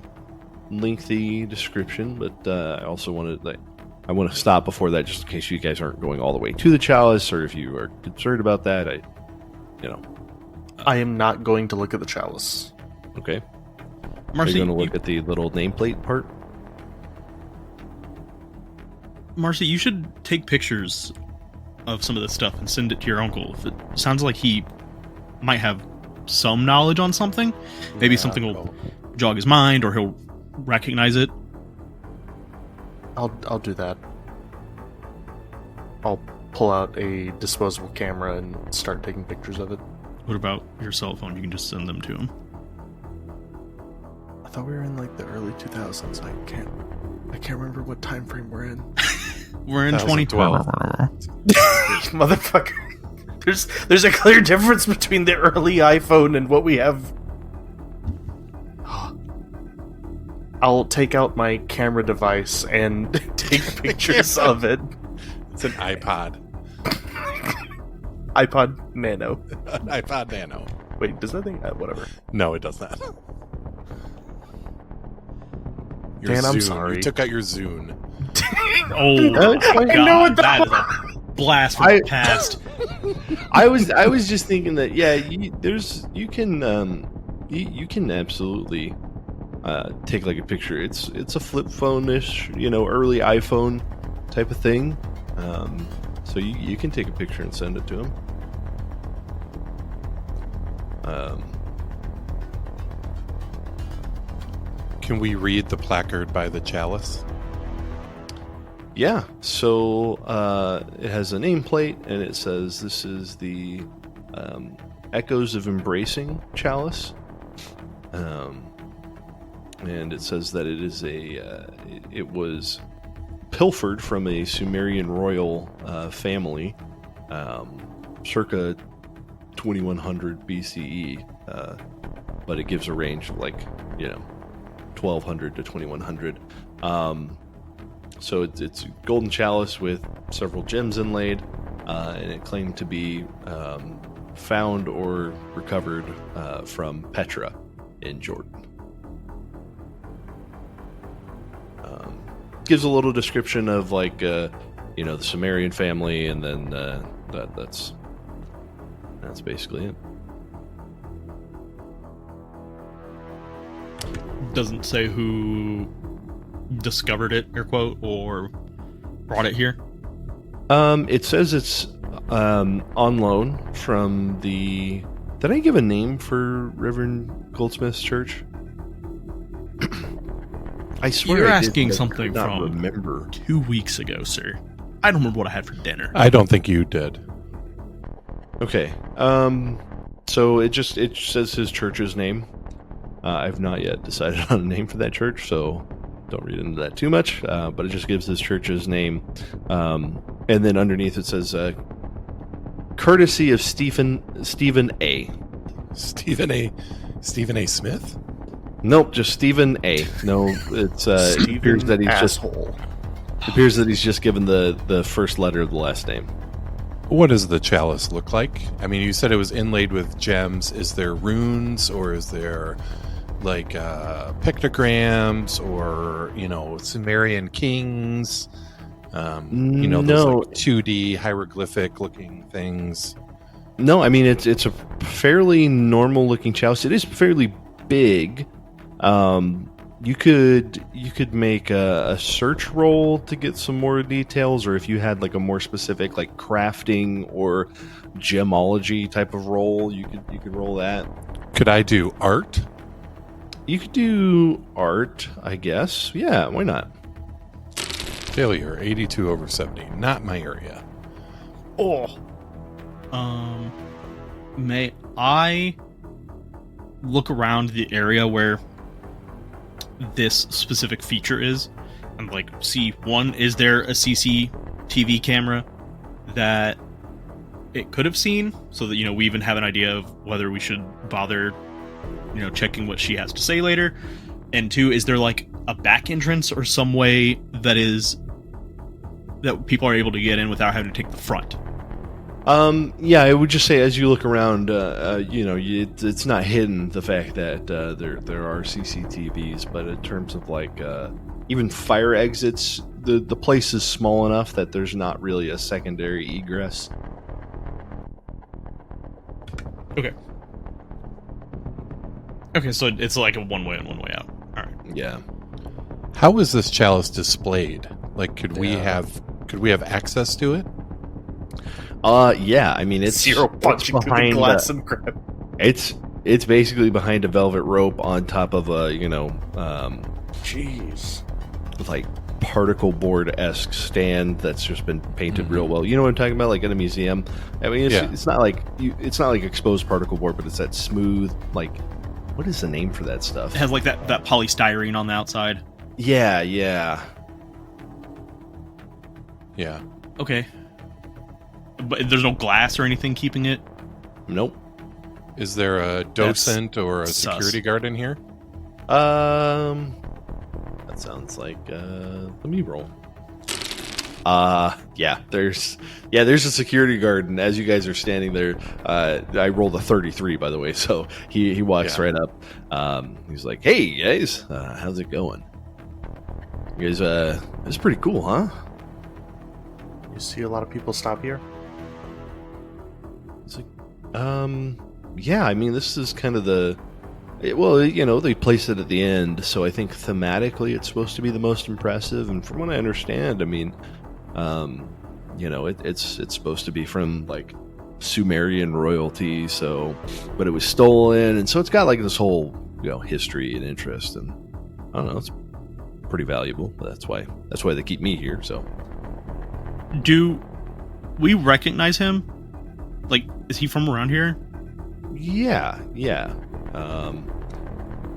lengthy description, but I also want to stop before that just in case you guys aren't going all the way to the chalice, or if you are concerned about that. I am not going to look at the chalice. Okay. Marcy, are you going to look at the little nameplate part? Marcy, you should take pictures of some of this stuff and send it to your uncle. If it sounds like he might have some knowledge on something, maybe something will jog his mind, or he'll recognize it. I'll do that. I'll pull out a disposable camera and start taking pictures of it. What about your cell phone? You can just send them to him. I thought we were in like the early 2000s. I can't remember what time frame we're in. We're in 2012. Motherfucker. There's a clear difference between the early iPhone and what we have. I'll take out my camera device and take pictures of it. It's an iPod. iPod Nano. iPod Nano. Wait, does that thing? Whatever. No, it does not. Dan, I'm sorry. You took out your Zune. Oh my God, that is a blast from the past. I was just thinking that you can absolutely take like a picture. It's a flip phone-ish, early iPhone type of thing. So you can take a picture and send it to him. Can we read the placard by the chalice? Yeah, so it has a nameplate, and it says this is the Echoes of Embracing Chalice. And it says that it is it was pilfered from a Sumerian royal family circa 2100 BCE, but it gives a range of 1200 to 2100. So it's a golden chalice with several gems inlaid, and it claimed to be found or recovered from Petra in Jordan. Gives a little description of the Sumerian family, and then that's basically it. Doesn't say who discovered it, air quote, or brought it here. It says it's on loan from the. Did I give a name for Reverend Goldsmith's church? I swear you're I did, asking but something I could not from remember 2 weeks ago, sir. I don't remember what I had for dinner. I don't think you did. Okay. So it says his church's name. I've not yet decided on a name for that church, so don't read into that too much. But it just gives his church's name, and then underneath it says, "Courtesy of Stephen A." Stephen A. Smith? Nope, just Stephen A. No, it's it appears that he's just given the first letter of the last name. What does the chalice look like? I mean, you said it was inlaid with gems. Is there runes, or is there pictograms, or Sumerian kings? Those no. 2D hieroglyphic looking things. No, I mean it's a fairly normal looking chalice. It is fairly big. You could make a search roll to get some more details, or if you had a more specific crafting or gemology type of roll, you could roll that. Could I do art? You could do art, I guess. Yeah, why not? Failure, 82/70. Not my area. Oh. May I look around the area where this specific feature is and like see, one, is there a CCTV camera that it could have seen, so that, you know, we even have an idea of whether we should bother, you know, checking what she has to say later. And two, is there like a back entrance or some way that people are able to get in without having to take the front? Yeah, I would just say as you look around, you know, it's not hidden, the fact that there are CCTVs, but in terms of like even fire exits, the place is small enough that there's not really a secondary egress. Okay, so it's like a one way in, one way out. All right. Yeah. How is this chalice displayed? Like, could we Yeah. have access to it? Yeah. I mean, it's Zero punching through the behind, glass and grab. It's basically behind a velvet rope on top of a, you know, Jeez. like particle board-esque stand that's just been painted real well. You know what I'm talking about? Like in a museum. I mean, it's not like it's not like exposed particle board, but it's that smooth, like, what is the name for that stuff? It has like that polystyrene on the outside. Yeah. Yeah. Okay. But there's no glass or anything keeping it? Nope. Is there a docent or a sus. security guard in here? That sounds like let me roll. Yeah, there's a security guard, and as you guys are standing there, I rolled a 33, by the way, so he walks right up. He's like, "Hey guys, how's it going? You guys, it's pretty cool, huh?" You see a lot of people stop here? It's like, yeah, I mean, this is kind of well, you know, they place it at the end, so I think thematically it's supposed to be the most impressive, and from what I understand, I mean, you know, it's supposed to be from like Sumerian royalty, so, but it was stolen, and so it's got like this whole, you know, history and interest, and I don't know, it's pretty valuable, but that's why they keep me here. So, Do we recognize him? Like, is he from around here? yeah.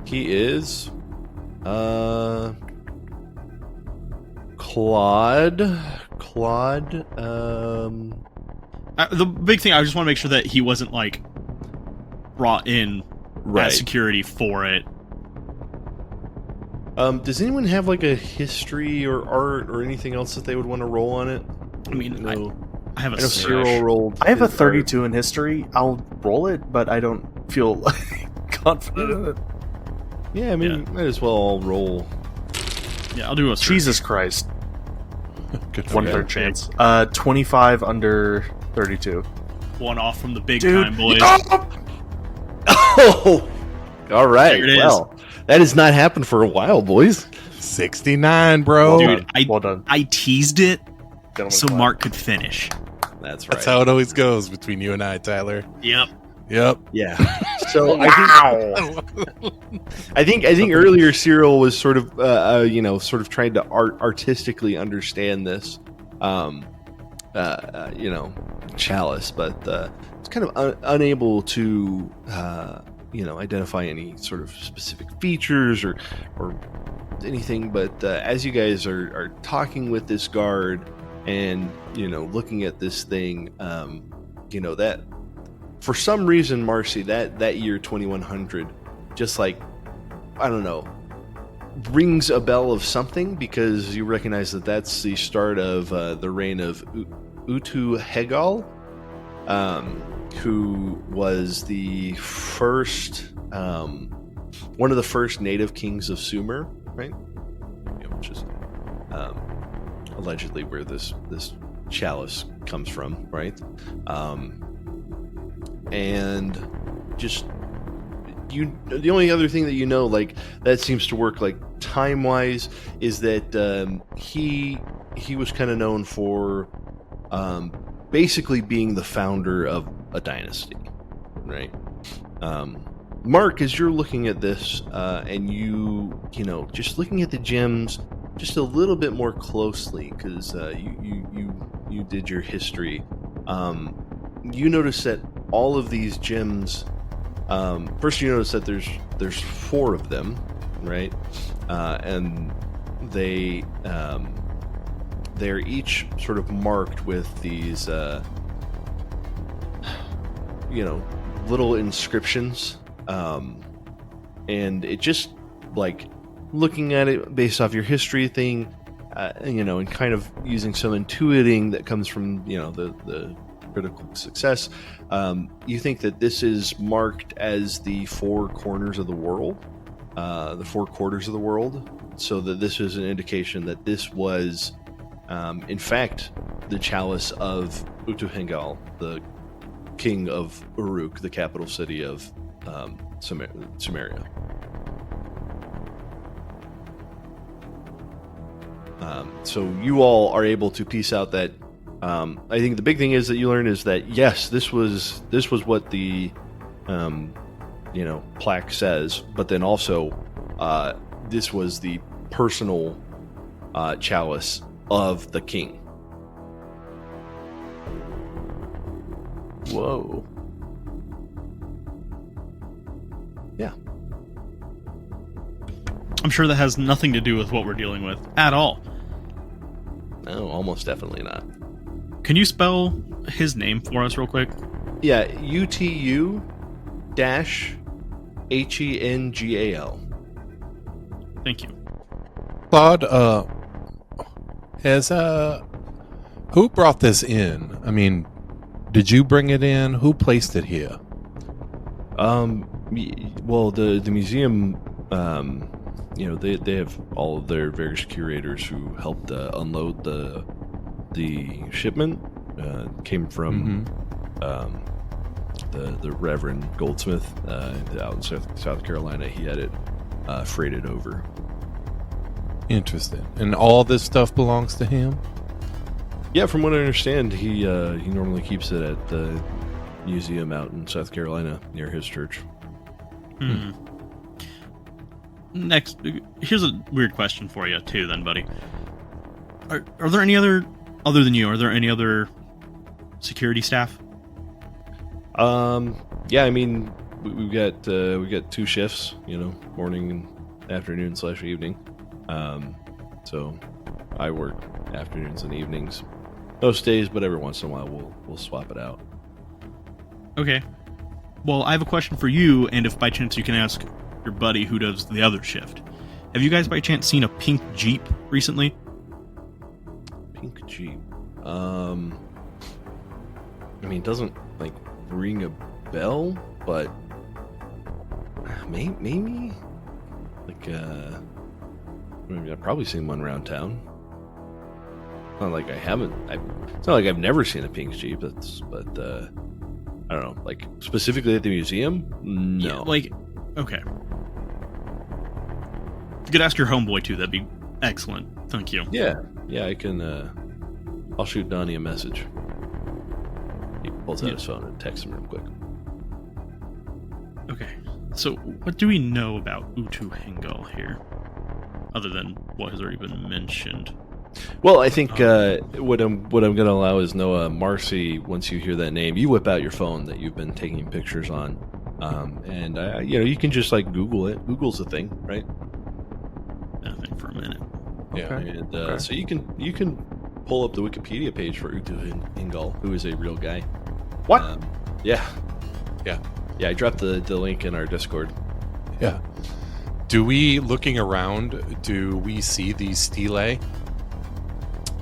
He is Claude. The big thing, I just want to make sure that he wasn't like brought in as security for it. Does anyone have like a history or art or anything else that they would want to roll on it? I mean, I I have know a Cyril rolled. I have a his 32 in history. I'll roll it, but I don't feel confident in it. art. Yeah, I mean, might as well all roll. Yeah, I'll do a search. Jesus Christ. Good for One you. third chance. 25 under 32. One off from the big Dude. time, boys. Oh, all right. There it is. Well, that has not happened for a while, boys. 69, bro. Dude, Well done. I teased it Gentlemen, so clap. Mark could finish. That's right. That's how it always goes between you and I, Tyler. Yep. Yep. Yeah. So Wow. I think earlier Cyril was sort of you know, sort of trying to artistically understand this you know, chalice, but it's kind of unable to you know, identify any sort of specific features or anything. But as you guys are talking with this guard and, you know, looking at this thing, you know, that for some reason, Marcy, that year 2100, just like, I don't know, rings a bell of something, because you recognize that that's the start of the reign of Utu Hegal, who was the first, one of the first native kings of Sumer, right? You know, which is allegedly where this chalice comes from, right? And just the only other thing that you know, like, that seems to work like time wise, is that he was kind of known for basically being the founder of a dynasty, right? Mark, as you're looking at this and you know, just looking at the gems just a little bit more closely, because you did your history, you notice that all of these gems. First, you notice that there's 4 of them, right? And they're each sort of marked with these, little inscriptions. And it just, like, looking at it based off your history thing, and kind of using some intuiting that comes from, the critical success, you think that this is marked as the 4 corners of the world, the 4 quarters of the world, so that this is an indication that this was, in fact, the chalice of Utuhengal, the king of Uruk, the capital city of Sumeria. So you all are able to piece out that. I think the big thing is that you learn is that yes, this was what the plaque says, but then also this was the personal chalice of the king. Whoa. Yeah. I'm sure that has nothing to do with what we're dealing with at all. No, almost definitely not. Can you spell his name for us real quick? Yeah, UTU-HENGAL. Thank you. Claude, who brought this in? I mean, did you bring it in? Who placed it here? Well, the museum, they have all of their various curators who helped unload the shipment. Came from the Reverend Goldsmith out in South Carolina. He had it freighted over. Interesting. And all this stuff belongs to him? Yeah, from what I understand, he normally keeps it at the museum out in South Carolina near his church. Next, here's a weird question for you too, then, buddy. Are there any other than you? Are there any other security staff? Yeah, I mean, we got 2 shifts, morning and afternoon / evening. So I work afternoons and evenings most days, but every once in a while we'll swap it out. Okay. Well, I have a question for you, and if by chance you can ask your buddy who does the other shift. Have you guys by chance seen a pink Jeep recently? Pink Jeep. I mean, it doesn't like ring a bell, but maybe like I've probably seen one around town. Not like I haven't. It's not like I've never seen a pink Jeep. But I don't know. Like specifically at the museum, no. Yeah, okay. If you could ask your homeboy too, that'd be excellent. Thank you. Yeah, I can. I'll shoot Donnie a message. He pulls out his phone and texts him real quick. Okay. So, what do we know about Utuhengal here, other than what has already been mentioned? Well, I think what I'm going to allow is Noah Marcy. Once you hear that name, you whip out your phone that you've been taking pictures on, and you can just like Google it. Google's a thing, right? Nothing for a minute. Yeah, Okay. and Okay. so you can pull up the Wikipedia page for Utuhengal, who is a real guy. What? Yeah. Yeah. I dropped the link in our Discord. Yeah. Looking around, do we see these stelae?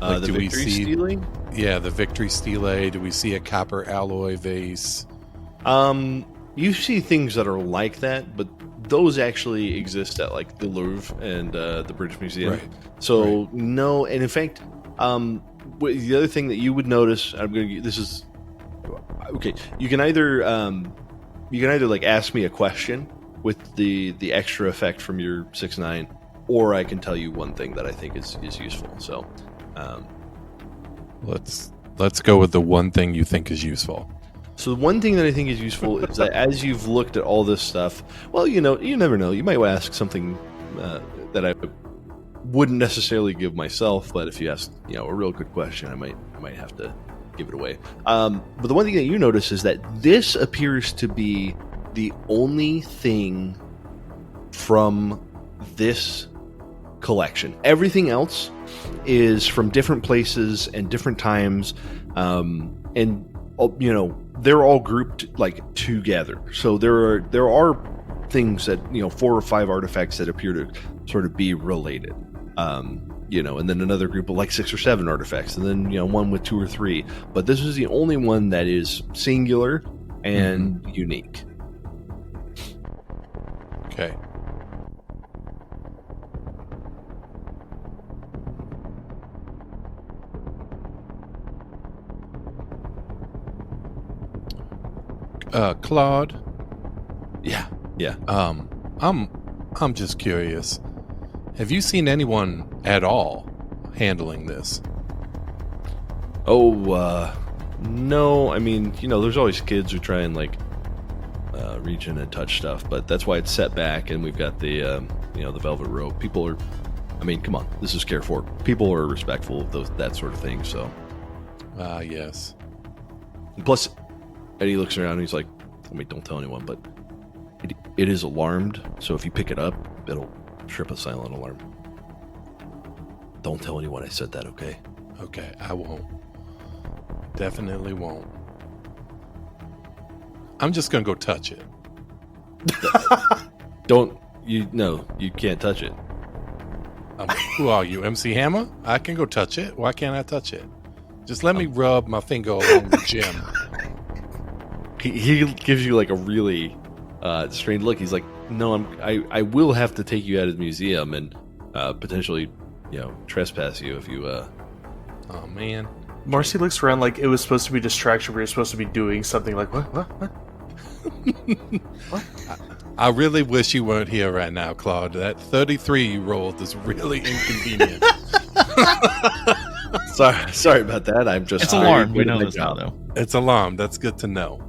Like, The do we victory see- stealing. Yeah, the victory stelae. Do we see a copper alloy vase? You see things that are like that, but those actually exist at like the Louvre and the British Museum. Right. So no, and in fact, the other thing that you would notice, this is okay. You can either like ask me a question with the extra effect from your 6-9, or I can tell you one thing that I think is useful. So, Let's go with the one thing you think is useful. So the one thing that I think is useful is that as you've looked at all this stuff, well, you never know. You might ask something that I wouldn't necessarily give myself, but if you ask, a real good question, I might have to give it away. But the one thing that you notice is that this appears to be the only thing from this collection. Everything else is from different places and different times, and they're all grouped like together. So there are things that 4 or 5 artifacts that appear to sort of be related. And then another group of like 6 or 7 artifacts, and then one with 2 or 3. But this is the only one that is singular and unique. Okay. Claude. Yeah. I'm just curious. Have you seen anyone at all handling this? Oh, no. I mean, there's always kids who try and reach in and touch stuff, but that's why it's set back, and we've got the the velvet rope. People are, come on, this is Carrefour. People are respectful of that sort of thing. So, yes. And plus, Eddie looks around and he's like, don't tell anyone, but it is alarmed. So if you pick it up, it'll trip a silent alarm. Don't tell anyone I said that, okay? Okay, I won't. Definitely won't. I'm just gonna go touch it. You can't touch it. Who are you, MC Hammer? I can go touch it. Why can't I touch it? Just let me rub my finger along the gem. He gives you like a really strange look. He's like, no, I will have to take you out of the museum and potentially, trespass you if you. Oh man. Marcy looks around like it was supposed to be distraction. We were supposed to be doing something like what? What? I really wish you weren't here right now, Claude. That 33 you rolled is really inconvenient. Sorry about that. I'm just. It's alarmed. We know this now, though. It's alarmed. That's good to know.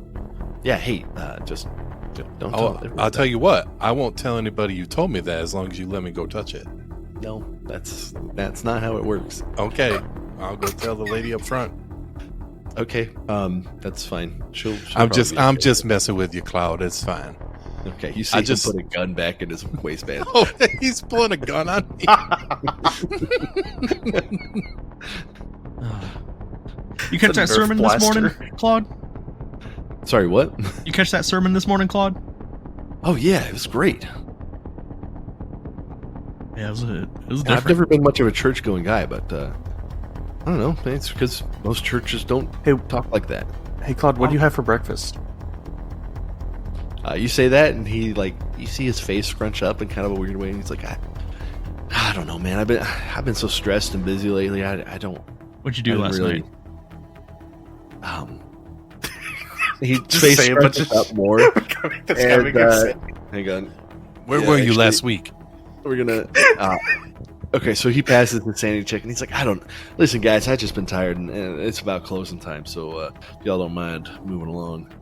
Yeah. Hey, just don't. I'll tell you what. I won't tell anybody you told me that as long as you let me go touch it. No, that's not how it works. Okay, I'll go tell the lady up front. Okay, that's fine. She'll I'm just messing with you, Cloud. It's fine. Okay, you see him put a gun back in his waistband. Oh, he's pulling a gun on me. You catch that sermon this morning, Claude? Sorry, what? You catch that sermon this morning, Claude? Oh yeah, it was great. Yeah, it was different. I've never been much of a church-going guy, but I don't know. It's because most churches don't talk like that. Hey, Claude, what do you have for breakfast? You say that, and he you see his face scrunch up in kind of a weird way, and he's like, I don't know, man. I've been so stressed and busy lately. I don't. What'd you do last night? He Just face say a bunch scrunches of up more. Hang on. Where were you last week? We're gonna. Okay, so he passes the sanity check, and he's like, listen, guys, I've just been tired, and it's about closing time, so if y'all don't mind moving along.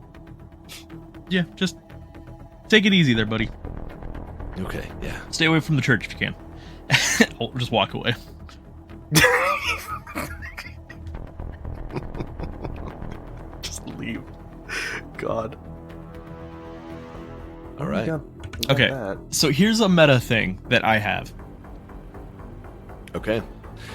Yeah, just take it easy there, buddy. Okay, yeah. Stay away from the church if you can. Or just walk away. Just leave. God. All right. Okay, so here's a meta thing that I have. Okay.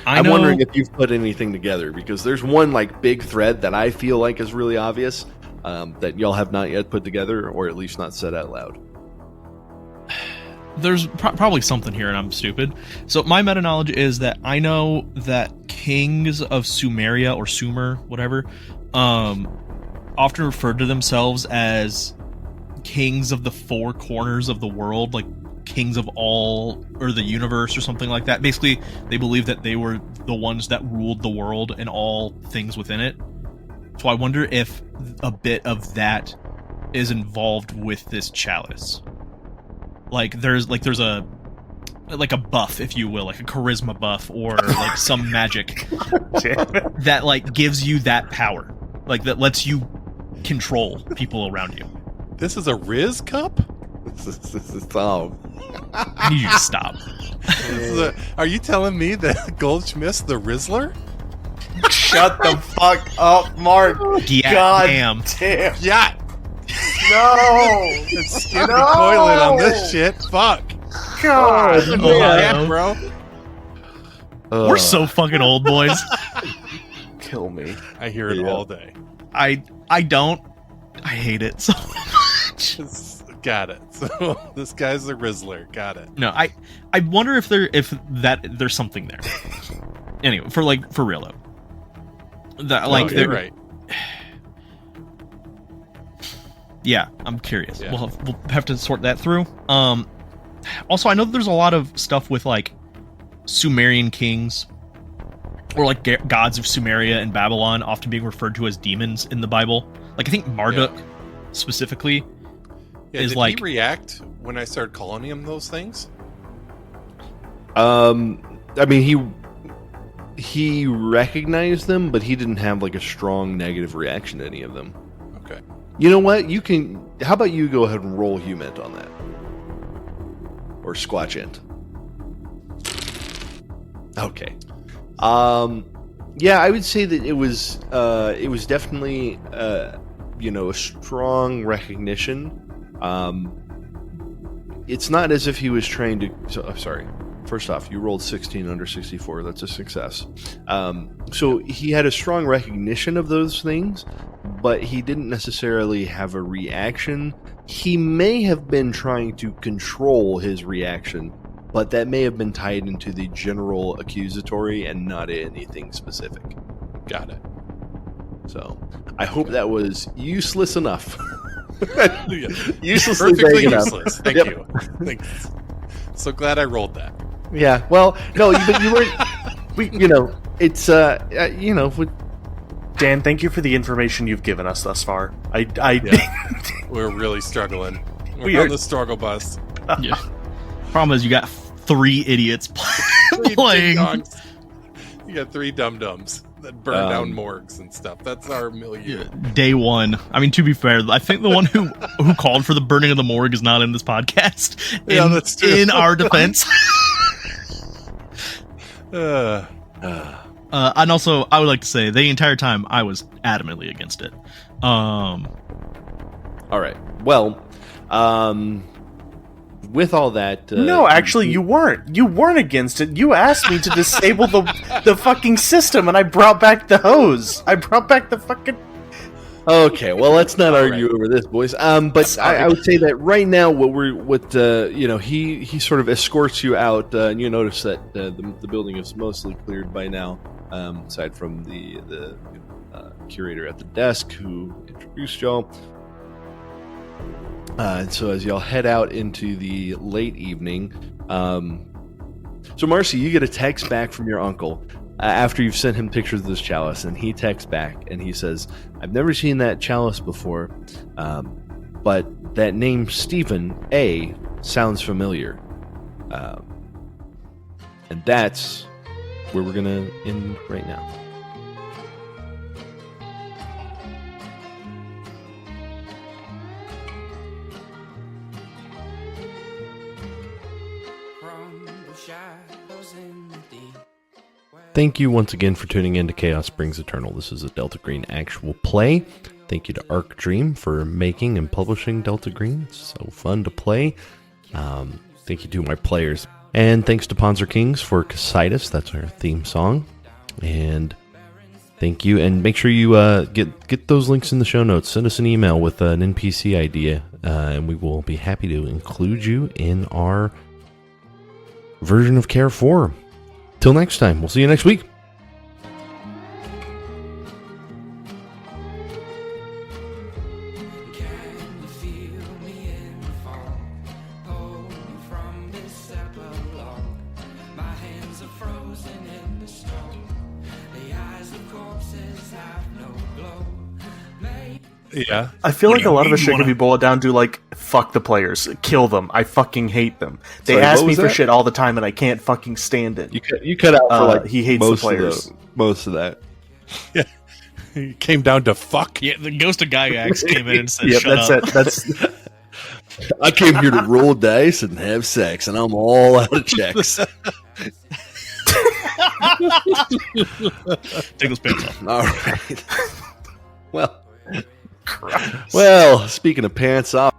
I'm wondering if you've put anything together, because there's one big thread that I feel like is really obvious that y'all have not yet put together, or at least not said out loud. There's probably something here, and I'm stupid. So my meta knowledge is that I know that kings of Sumeria or Sumer, whatever, often referred to themselves as kings of the 4 corners of the world, like kings of all, or the universe, or something like that. Basically, they believe that they were the ones that ruled the world and all things within it. So I wonder if a bit of that is involved with this chalice. There's a buff, if you will, like a charisma buff, or some magic that gives you that power, that lets you control people around you. This is a Riz cup? I need you to stop. Are you telling me that Goldschmith's the Rizzler? Shut the fuck up, Mark. Yeah, God damn. damn. Yeah. No. It's the toilet on this shit. Fuck. God. Ohio. Bro. We're so fucking old, boys. Kill me. I hear it all day. I don't. I hate it so much. Got it. So this guy's the Rizzler. Got it. No, I wonder if there's something there. Anyway, for real though. That You're right. Yeah, I'm curious. Yeah. We'll have to sort that through. Also, I know that there's a lot of stuff with like Sumerian kings or like gods of Sumeria and Babylon often being referred to as demons in the Bible. Like I think Marduk specifically is did like he react when I started calling him those things? I mean, he recognized them, but he didn't have like a strong negative reaction to any of them. Okay. You know what? How about you go ahead and roll Hument on that, or Squatch Int? Okay. Yeah, I would say that it was definitely a strong recognition. It's not as if he was trying to. Sorry. First off, you rolled 16 under 64. That's a success. So he had a strong recognition of those things, but he didn't necessarily have a reaction. He may have been trying to control his reaction, but that may have been tied into the general accusatory and not anything specific. Got it. So I hope that was useless enough. Uselessly vague enough. useless. Thank Yep. you. Thanks. So glad I rolled that. Yeah. Well, no, but you weren't. It's Dan, thank you for the information you've given us thus far. We're really struggling. We We're are- on the struggle bus. yeah. Problem is you got 3 idiots Three playing. ding-dongs. You got 3 dum-dums that burn down morgues and stuff. That's our milieu. Day one. I mean, to be fair, I think the one who called for the burning of the morgue is not in this podcast. Yeah, that's true. In our defense. And also, I would like to say the entire time I was adamantly against it. all right. Well, with all that, No, actually, you weren't. You weren't against it. You asked me to disable the fucking system, and I brought back the hose. I brought back the fucking. Okay, well, let's not argue right. over this, boys. But I would say that right now, he sort of escorts you out, and you notice that the building is mostly cleared by now, aside from the curator at the desk who introduced y'all. And so as y'all head out into the late evening, so Marcy, you get a text back from your uncle after you've sent him pictures of this chalice, and he texts back and he says, "I've never seen that chalice before, but that name Stephen A sounds familiar," and that's where we're gonna end right now. From the shadows in the deep. Thank you once again for tuning in to Chaos Springs Eternal. This is a Delta Green actual play. Thank you to Arc Dream for making and publishing Delta Green. It's so fun to play. Thank you to my players. And thanks to Panzer Kings for Cocytus. That's our theme song. And thank you. And make sure you get those links in the show notes. Send us an email with an NPC idea. And we will be happy to include you in our version of Carrefour. Till next time, we'll see you next week. Can you feel me in the fall? Hold me from this epilogue. My hands are frozen in the stone. The eyes of corpses have no glow. Yeah. I feel like a lot of the you shit can wanna- be boiled down to like, fuck the players, kill them. I fucking hate them. They Sorry, ask what me was for that? shit all the time, and I can't fucking stand it. You cut out for like he hates the most players. most of that. It came down to fuck. Yeah, the ghost of Gygax came in and said, Yep, "Shut that's up." it. That's I came here to roll dice and have sex, and I'm all out of checks. Take those pants off. All right. Well, speaking of pants off.